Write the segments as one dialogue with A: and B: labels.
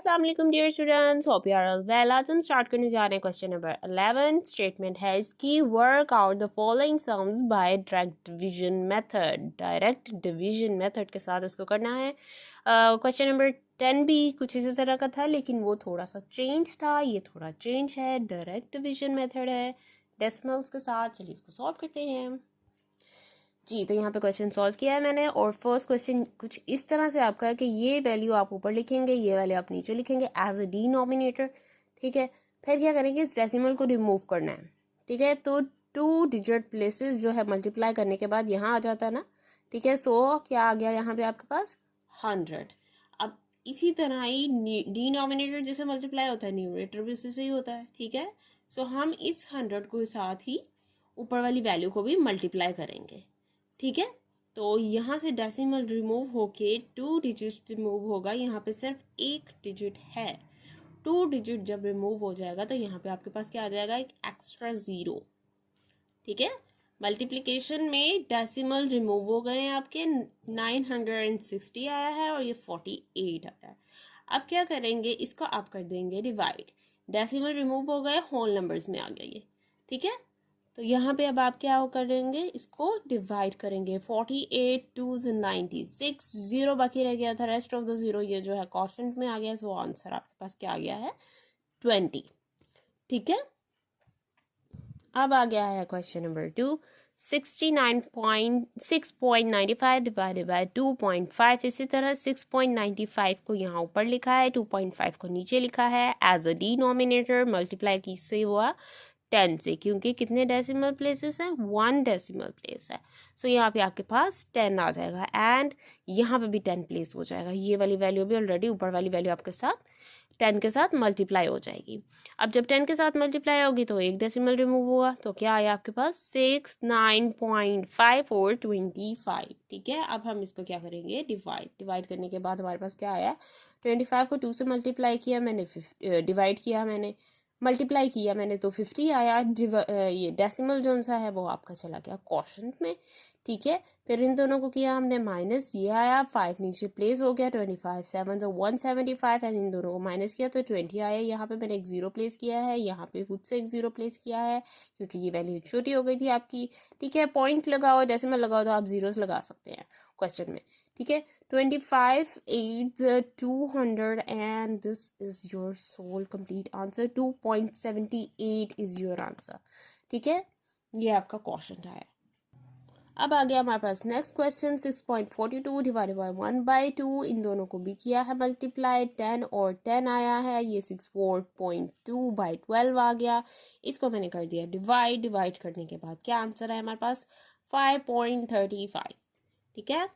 A: अस्सलाम वालेकुम dear students, hope you are all well. आज हम स्टार्ट करने जा रहे हैं क्वेश्चन नंबर 11। स्टेटमेंट है इसकी, work out the following sums by direct division method. Direct division method के साथ इसको करना है। क्वेश्चन नंबर 10 भी कुछ इसी तरह का था, लेकिन वो थोड़ा सा चेंज था, ये थोड़ा चेंज है, डायरेक्ट डिवीजन मेथड है डेसिमल्स के साथ। चलिए इसको सॉल्व करते हैं जी। तो यहाँ पे क्वेश्चन सॉल्व किया है मैंने, और फर्स्ट क्वेश्चन कुछ इस तरह से आपका है कि ये वैल्यू आप ऊपर लिखेंगे, ये वैल्यू आप नीचे लिखेंगे एज अ डिनोमिनेटर। ठीक है, फिर क्या करेंगे, इस डेसिमल को रिमूव करना है। ठीक है, तो 2 डिजिट प्लेसेस जो है मल्टीप्लाई करने के बाद यहाँ आ जाता है ना। ठीक है, सो क्या आ गया यहाँ पे आपके पास 100। अब इसी तरह ही डिनोमिनेटर जैसे मल्टीप्लाई होता है, न्यूमरेटर भी इसी से ही होता है। ठीक है, सो हम इस 100 को साथ ही ऊपर वाली वैल्यू को भी मल्टीप्लाई करेंगे। ठीक है, तो यहाँ से डेसिमल रिमूव होके 2 डिजिट रिमूव होगा। यहाँ पे सिर्फ 1 डिजिट है। 2 डिजिट जब रिमूव हो जाएगा तो यहाँ पे आपके पास क्या आ जाएगा, एक एक्स्ट्रा 0। ठीक है, मल्टीप्लिकेशन में डेसिमल रिमूव हो गए हैं आपके, 960 आया है और ये 48 आया है। अब क्या करेंगे, इसको आप कर देंगे डिवाइड। डेसिमल रिमूव हो गए, होल नंबर्स में आ गया ये। ठीक है, तो यहाँ पे अब आप क्या करेंगे, इसको डिवाइड करेंगे। 48 2s 96, 0 बाकी रह गया था, रेस्ट ऑफ द 0 ये जो है कॉन्स्टेंट में आ गया। सो आंसर आपके पास क्या आ गया है, 20। ठीक है, अब आ गया है क्वेश्चन नंबर 2। 69.6.95 divided by 2.5। इसी तरह 6.95 को यहाँ ऊपर लिखा है, 2.5 को नीचे लिखा है एज अ डिनोमिनेटर। मल्टीप्लाई किससे हुआ, 10 से, क्योंकि कितने डेसिमल प्लेसेस हैं, 1 डेसिमल प्लेस है। सो यहाँ पे आपके पास 10 आ जाएगा एंड यहाँ पे भी 10 प्लेस हो जाएगा। ये वाली वैल्यू भी ऑलरेडी ऊपर वाली वैल्यू आपके साथ 10 के साथ मल्टीप्लाई हो जाएगी। अब जब 10 के साथ मल्टीप्लाई होगी तो एक डेसिमल रिमूव हुआ, तो क्या आया आपके पास 69.5 और 25। ठीक है, अब हम इसको क्या करेंगे, डिवाइड करने के बाद हमारे पास क्या आया, 25 को 2 से मल्टीप्लाई किया मैंने, डिवाइड किया मैंने, मल्टीप्लाई किया मैंने, तो 50 आया। ये डेसिमल जो सा है वो आपका चला गया क्वोशंट में। ठीक है, फिर इन दोनों को किया हमने माइनस, ये आया, 5 नीचे प्लेस हो गया, 25 7 तो 175 एंड इन दोनों को माइनस किया तो 20 आया। यहाँ पे मैंने एक 0 प्लेस किया है, यहाँ पे खुद से एक 0 प्लेस किया है क्योंकि ये वैल्यू छोटी हो गई थी आपकी। ठीक है, पॉइंट लगाओ, डेसिमल लगाओ तो आप जीरोस लगा सकते हैं क्वेश्चन में। ठीक है, 25 8 200 and this is your sole complete answer। 2.78 is your answer। ठीक है, ये आपका क्वेश्चन है। अब आ गया हमारे पास नेक्स्ट क्वेश्चन। 6.42 divided by 1/2। इन दोनों को भी किया है मल्टीप्लाई, 10 और 10 आया है, ये 64.2/12 आ गया। इसको मैंने कर दिया डिवाइड करने के बाद क्या आंसर है हमारे पास, 5.35। ठीक है,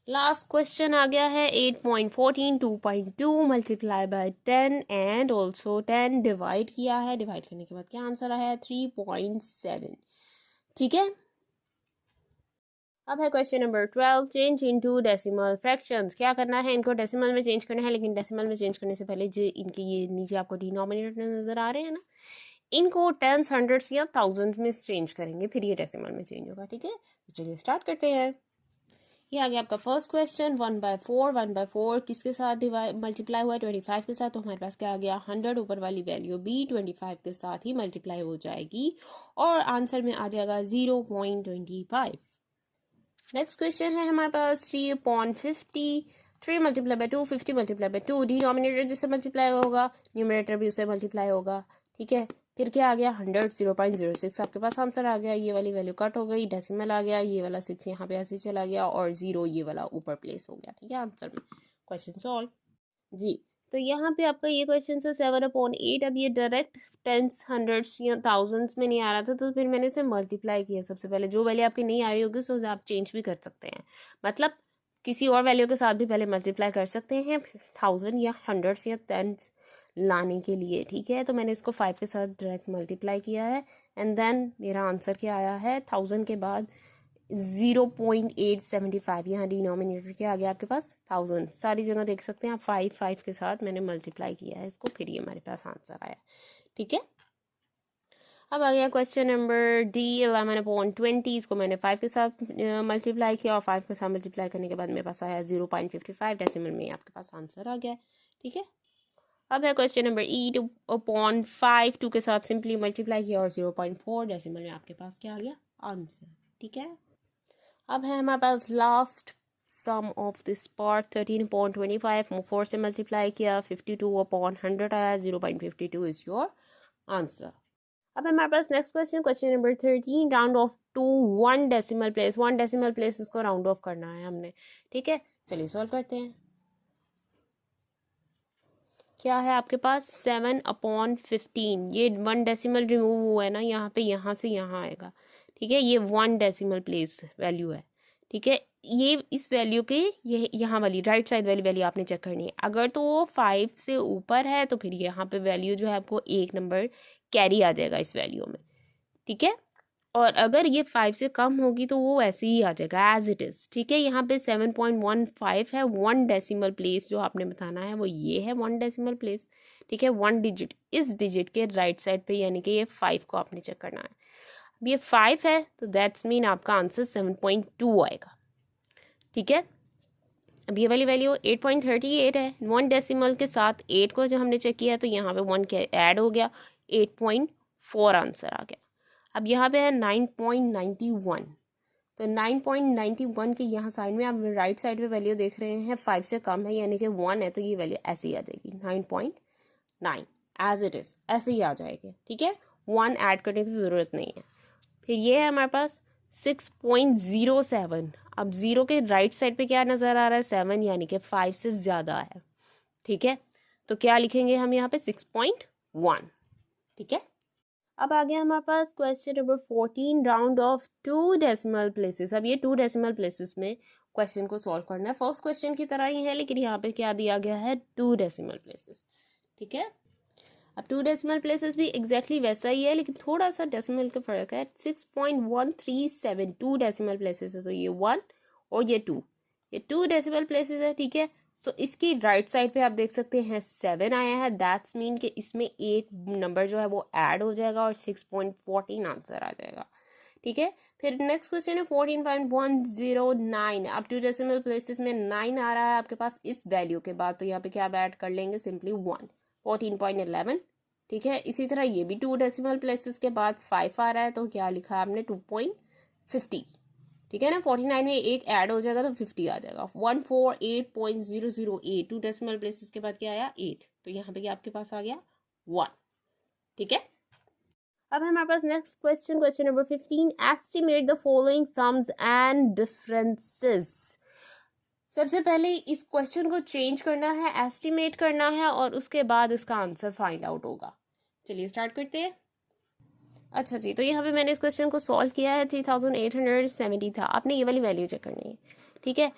A: लास्ट क्वेश्चन आ गया है 8.14। 2.2 multiply by 10 and also 10 divide किया है। डिवाइड करने के बाद क्या आंसर आया है, 3.7। ठीक है, अब है question number 12। Change into decimal fractions. क्या करना है, इनको डेसिमल में चेंज करना है, लेकिन डेसिमल में चेंज करने से पहले जो इनके ये नीचे आपको डिनोमिनेटर नजर आ रहे हैं ना, इनको टेंस, हंड्रेड्स या थाउजेंड्स में चेंज करेंगे, फिर ये डेसिमल में चेंज होगा। ठीक है, तो चलिए स्टार्ट करते हैं। ये आ गया आपका फर्स्ट क्वेश्चन। 1/4 किसके साथ मल्टीप्लाई हुआ है, 25 के साथ। तो हमारे पास क्या आ गया, 100 ऊपर वाली वैल्यू भी 25 के साथ ही मल्टीप्लाई हो जाएगी और आंसर में आ जाएगा 0.25। नेक्स्ट क्वेश्चन है हमारे पास 3/50। 3 multiply by 2, 50 multiply by 2। Denominator जिससे मल्टीप्लाई होगा, न्यूमरेटर भी उससे मल्टीप्लाई होगा। ठीक है, फिर क्या आ गया, 100 0.06 आपके पास आंसर आ गया। ये वाली वैल्यू कट हो गई, डेसिमल आ गया, ये वाला 6 यहाँ पे ऐसे चला गया और 0 ये वाला ऊपर प्लेस हो गया। ठीक है, आंसर में क्वेश्चन सॉल्व जी। तो यहाँ पे आपका ये क्वेश्चन है 7/8। अब ये डायरेक्ट टेंस, हंड्रेड्स या थाउजेंड्स में नहीं आ रहा था, तो फिर मैंने इसे मल्टीप्लाई किया। सबसे पहले जो वैल्यू आपकी नहीं आई होगी सो आप चेंज भी कर सकते हैं, मतलब किसी और वैल्यू के साथ भी पहले मल्टीप्लाई कर सकते हैं 1000 या हंड्रेड्स या टेंस लाने के लिए। ठीक है, तो मैंने इसको 5 के साथ डायरेक्ट मल्टीप्लाई किया है एंड देन मेरा आंसर क्या आया है, 1000 के बाद 0.875। यहाँ डिनोमिनेटर क्या आ गया आपके पास, 1000। सारी जगह देख सकते हैं आप, 5 के साथ मैंने मल्टीप्लाई किया है इसको, फिर ये हमारे पास आंसर आया। ठीक है, अब आ गया क्वेश्चन नंबर डी। 11/20। इसको मैंने 5 के साथ मल्टीप्लाई किया और 5 के साथ मल्टीप्लाई करने के बाद मेरे पास आया 0.55। डेसिमल में आपके पास आंसर आ गया। ठीक है, अब है क्वेश्चन नंबर ई, 2/5 2 के साथ सिंपली मल्टीप्लाई किया और 0.4 डेसिमल में आपके पास क्या आ गया आंसर। ठीक है, अब है हमारे पास last sum of this part, 13/25 4 से मल्टीप्लाई किया 52/100 आया, 0.52 इज योर आंसर। अब हमारे पास next question, question number 13, round off to 1 decimal place. 1 decimal place इसको राउंड ऑफ करना है हमने। ठीक है, चलिए सॉल्व करते हैं। क्या है आपके पास 7/15, ये 1 डेसिमल रिमूव हुआ है ना यहाँ पे, यहाँ से यहाँ आएगा। ठीक है, ये 1 डेसिमल प्लेस वैल्यू है। ठीक है, ये इस वैल्यू के ये यहाँ वाली राइट साइड वाली वैल्यू आपने चेक करनी है। अगर तो वो 5 से ऊपर है तो फिर यहाँ पे वैल्यू जो है आपको 1 नंबर कैरी आ जाएगा इस वैल्यू में। ठीक है, और अगर ये 5 से कम होगी तो वो ऐसे ही आ जाएगा एज इट इज़। ठीक है, यहाँ पे 7.15 है। 1 डेसिमल प्लेस जो आपने बताना है वो ये है 1 डेसिमल प्लेस। ठीक है, 1 डिजिट, इस डिजिट के राइट साइड पे यानी कि ये 5 को आपने चेक करना है। अब ये 5 है तो दैट्स मीन आपका आंसर 7.2 आएगा। ठीक है, अब ये वाली वैल्यू 8.38 है। 1 डेसिमल के साथ 8 को जब हमने चेक किया तो यहाँ पे 1 के ऐड हो गया, 8.4 आंसर आ गया। अब यहाँ पे है 9.91, तो 9.91 के यहाँ साइड में आप राइट साइड पे वैल्यू देख रहे हैं 5 से कम है यानी कि 1 है, तो ये वैल्यू ऐसे ही आ जाएगी 9.9 एज इट इज़, ऐसे ही आ जाएगी। ठीक है, 1 ऐड करने की ज़रूरत नहीं है। फिर ये है हमारे पास 6.07। अब 0 के राइट साइड पे क्या नज़र आ रहा है 7, यानी कि 5 से ज़्यादा है। ठीक है, तो क्या लिखेंगे हम यहाँ पे 6.1। ठीक है, अब आ गया हमारे पास question number 14, round off 2 decimal places. अब ये 2 डेसिमल प्लेसेस में क्वेश्चन को सॉल्व करना है। फर्स्ट क्वेश्चन की तरह ही है लेकिन यहाँ पे क्या दिया गया है 2 डेसिमल प्लेसेस। ठीक है, अब 2 डेसिमल प्लेसेस भी एग्जैक्टली वैसा ही है लेकिन थोड़ा सा डेसिमल का फर्क है। 6.137 2 डेसिमल प्लेसेस है, तो ये 1 और ये 2, ये 2 डेसिमल प्लेसेस है। ठीक है, सो इसकी राइट साइड पे आप देख सकते हैं 7 आया है, दैट्स मीन कि इसमें 8 नंबर जो है वो ऐड हो जाएगा और 6.14 आंसर आ जाएगा। ठीक है, फिर नेक्स्ट क्वेश्चन है 14.109। अब 2 डेसिमल प्लेसेस में 9 आ रहा है आपके पास इस वैल्यू के बाद, तो यहाँ पे क्या आप ऐड कर लेंगे सिंपली 1, 14.11। ठीक है, इसी तरह ये भी 2 डेसिमल प्लेसेस के बाद 5 आ रहा है, तो क्या लिखा आपने 2.50। ठीक है ना, 49 में 1 ऐड हो जाएगा तो 50 आ जाएगा। 148.008, 2 डेसिमल प्लेसेस के बाद क्या आया 8, तो यहाँ पे क्या आपके पास आ गया 1। ठीक है, अब हमारे पास next question, question number 15, estimate the following sums and differences. सबसे पहले इस क्वेश्चन को चेंज करना है, एस्टिमेट करना है और उसके बाद इसका आंसर फाइंड आउट होगा। चलिए स्टार्ट करते हैं। अच्छा जी, तो यहाँ पे मैंने इस क्वेश्चन को सॉल्व किया है। 3870 था, आपने ये वाली वैल्यू चेक करनी है। ठीक है,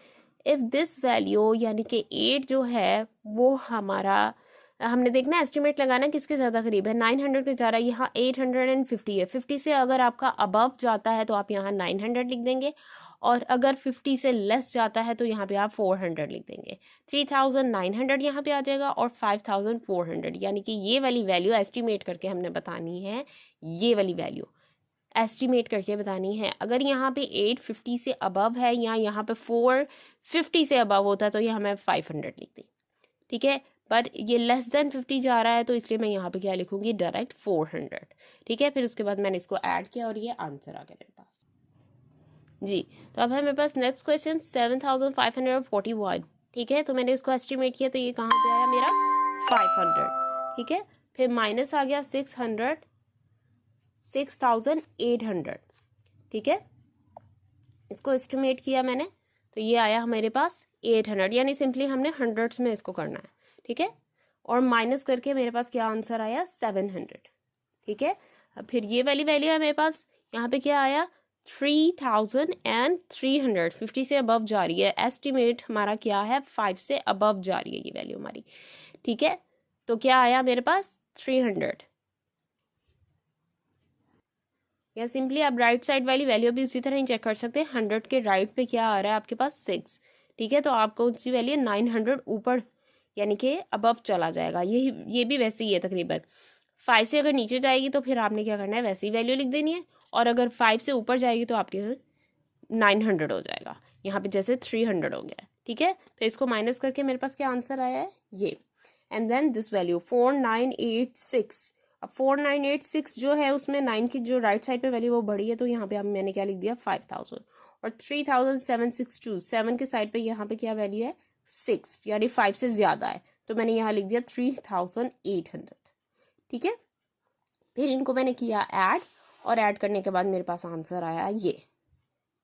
A: इफ़ दिस वैल्यू यानी कि 8 जो है वो हमारा, हमने देखना एस्टिमेट लगाना किसके ज़्यादा करीब है। 900 के जा रहा है, यहाँ 850 है। 50 से अगर आपका अबव जाता है तो आप यहाँ 900 लिख देंगे, और अगर 50 से लेस जाता है तो यहाँ पे आप 400 लिख देंगे। 3900 यहाँ पे आ जाएगा और 5400, यानी कि ये वाली वैल्यू एस्टिमेट करके हमने बतानी है। ये वाली वैल्यू एस्टिमेट करके बतानी है। अगर यहाँ पे 850 से अबव है या यहाँ पे 450 से अबव होता तो यहाँ मैं 500 लिख दी। ठीक है, पर ये लेस देन 50 जा रहा है तो इसलिए मैं यहाँ पे क्या लिखूंगी डायरेक्ट 400। ठीक है, फिर उसके बाद मैंने इसको ऐड किया और ये आंसर आ गया मेरे पास जी। तो अब है मेरे पास नेक्स्ट क्वेश्चन 7541। ठीक है, तो मैंने इसको एस्टिमेट किया तो ये कहाँ पे आया मेरा 500। ठीक है, फिर माइनस आ गया 6800। ठीक है, इसको एस्टिमेट किया मैंने तो ये आया हमारे पास 800, यानी सिंपली हमने हंड्रेड्स में इसको करना है। ठीक है, और माइनस करके मेरे पास क्या आंसर आया 700। ठीक है, अब फिर ये वाली वैल्यू है मेरे पास, यहाँ पे क्या आया 3300। 50 से अबव जा रही है, एस्टिमेट हमारा क्या है 5 से अबव जा रही है ये वैल्यू हमारी। ठीक है, तो क्या आया मेरे पास 300, या सिंपली आप राइट साइड वाली वैल्यू भी उसी तरह ही चेक कर सकते हैं। 100 के राइट पे क्या आ रहा है आपके पास 6। ठीक है, तो आपको उसकी वैल्यू 900 ऊपर यानी कि अबव चला जाएगा। ये भी वैसे ही है तकरीबन। 5 से अगर नीचे जाएगी तो फिर आपने क्या करना है वैसी वैल्यू लिख देनी है, और अगर 5 से ऊपर जाएगी तो आपके 900 हो जाएगा। यहाँ पे जैसे 300 हो गया। ठीक है, फिर इसको माइनस करके मेरे पास क्या आंसर आया है ये। And then this value 4986। अब 4986 जो है उसमें 9 की जो राइट साइड पे वैल्यू वो बड़ी है, तो यहाँ पे अब मैंने क्या लिख दिया 5000। और 3762 7 के साइड पे यहाँ पे क्या वैल्यू है 6, यानी 5 से ज़्यादा है, तो मैंने यहाँ लिख दिया 3800। ठीक है, फिर इनको मैंने किया ऐड, और ऐड करने के बाद मेरे पास आंसर आया ये।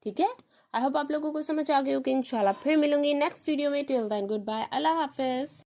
A: ठीक है, आई होप आप लोगों को समझ आ गई होगी। इंशाल्लाह फिर मिलूंगी नेक्स्ट वीडियो में। टिल देन गुड बाय, अल्लाह हाफिज।